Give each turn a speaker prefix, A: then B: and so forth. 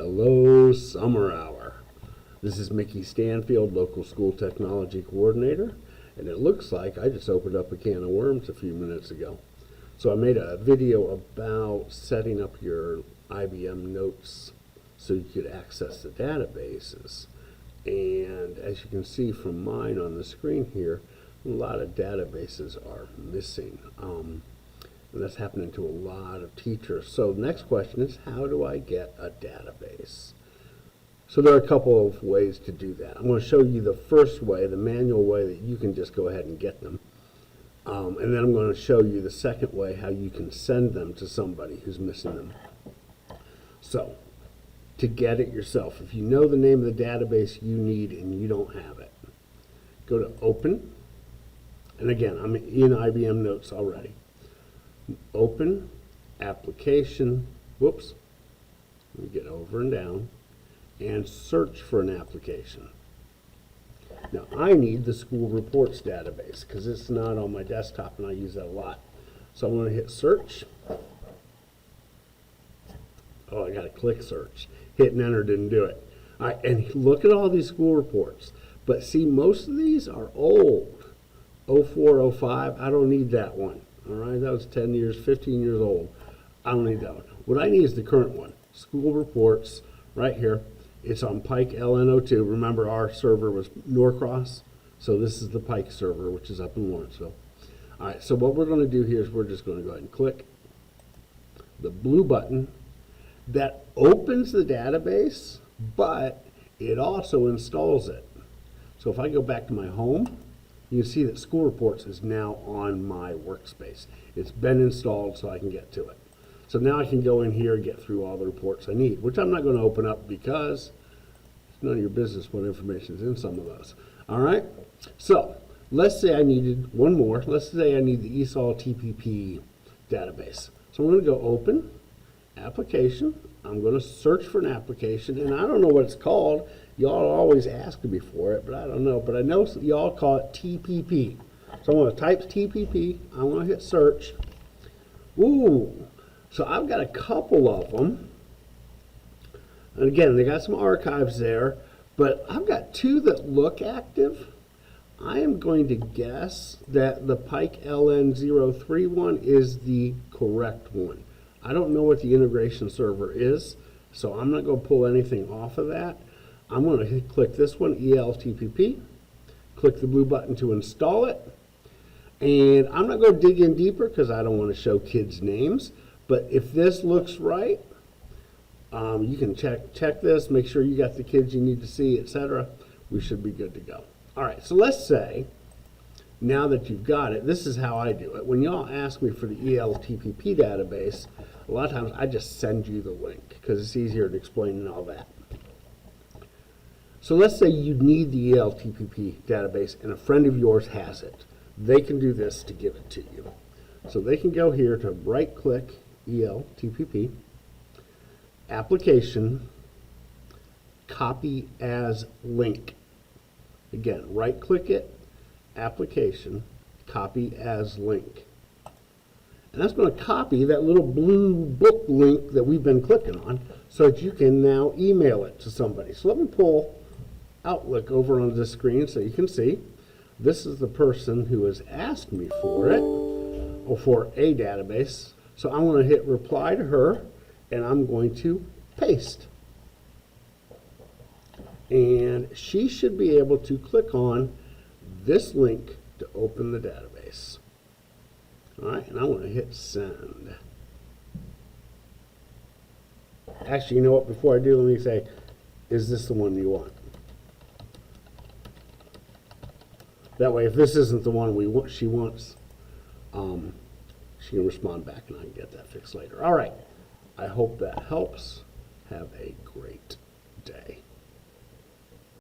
A: Hello, Summer Hour. This is Mickey Stanfield, Local School Technology Coordinator, and it looks like I just opened up a can of worms a few minutes ago. So I made a video about setting up your IBM notes so you could access the databases. And as you can see from mine on the screen here, a lot of databases are missing. And that's happening to a lot of teachers. So the next question is, how do I get a database? So there are a couple of ways to do that. I'm going to show you the first way, the manual way that you can just go ahead and get them. And then I'm going to show you the second way, how you can send them to somebody who's missing them. So to get it yourself, if you know the name of the database you need and you don't have it, go to Open. And again, I'm in IBM Notes already. Open, Application, whoops, let me get over and down, and search for an application. Now I need the school reports database because it's not on my desktop and I use that a lot. So I'm going to hit search. Oh, I got to click search. Hit and enter didn't do it. All right, and look at all these school reports. But see, most of these are old. 04, 05, I don't need that one. All right, that was 10 years, 15 years old. I don't need that one. What I need is the current one. School reports, right here. It's on Pike LN02. Remember, our server was Norcross, so this is the Pike server, which is up in Lawrenceville. All right, so what we're going to do here is we're just going to go ahead and click the blue button. That opens the database, but it also installs it. So if I go back to my home, you can see that School Reports is now on my workspace. It's been installed so I can get to it. So now I can go in here and get through all the reports I need, which I'm not going to open up because it's none of your business what information is in some of those. All right? So let's say I needed one more. Let's say I need the ESOL TPP database. So I'm going to go Open, Application. I'm going to search for an application, and I don't know what it's called. Y'all always ask me for it, but I don't know. But I know y'all call it TPP. So I'm going to type TPP. I'm going to hit search. Ooh, so I've got a couple of them. And again, they got some archives there, but I've got two that look active. I am going to guess that the Pike LN03 one is the correct one. I don't know what the integration server is, so I'm not going to pull anything off of that. I'm going to click this one, ELTPP, click the blue button to install it, and I'm not going to dig in deeper because I don't want to show kids' names, but if this looks right, you can check this, make sure you got the kids you need to see, etc. We should be good to go. All right, so let's say, now that you've got it, this is how I do it. When y'all ask me for the ELTPP database, a lot of times I just send you the link because it's easier to explain and all that. So let's say you need the ELTPP database and a friend of yours has it. They can do this to give it to you. So they can go here to right-click ELTPP, Application, Copy as Link. Again, right-click it, Application, Copy as Link. And that's going to copy that little blue book link that we've been clicking on so that you can now email it to somebody. So let me pull Outlook over on the screen so you can see. This is the person who has asked me for it, or for a database. So I'm going to hit reply to her, and I'm going to paste. And she should be able to click on this link to open the database. All right, and I want to hit send. Actually, you know what? Before I do, let me say, is this the one you want? That way, if this isn't the one she wants, she can respond back and I can get that fixed later. All right, I hope that helps. Have a great day.